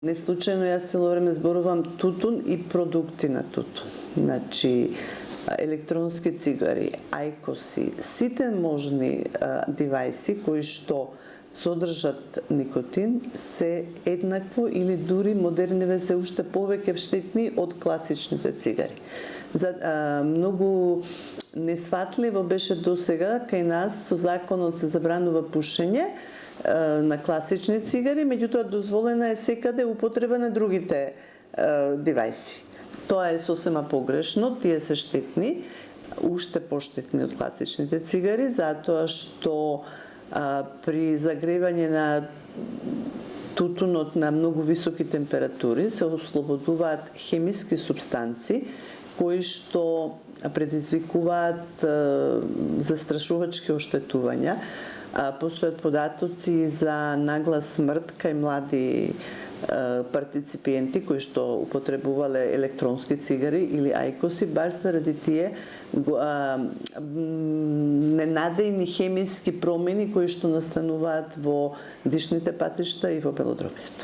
Не случајно јас цело време зборувам тутун и продукти на тутун. Значи, електронски цигари, ајкоси, сите можни девајси кои што содржат никотин се еднакво или дури модерниве се уште повеќе штетни од класичните цигари. Многу несватливо беше досега кај нас со законот се забранува пушење на класични цигари, меѓутоа дозволена е секаде употреба на другите девајси. Тоа е сосема погрешно, тие се штетни, уште поштетни од класичните цигари, затоа што при загревање на тутунот на многу високи температури се ослободуваат хемиски супстанци кои што предизвикуваат застрашувачки оштетувања. Постојат податоци за нагла смрт кај млади партиципиенти кои што употребувале електронски цигари или ајкоси, баш заради тие ненадејни хемиски промени кои што настануваат во дишните патишта и во белодробјето.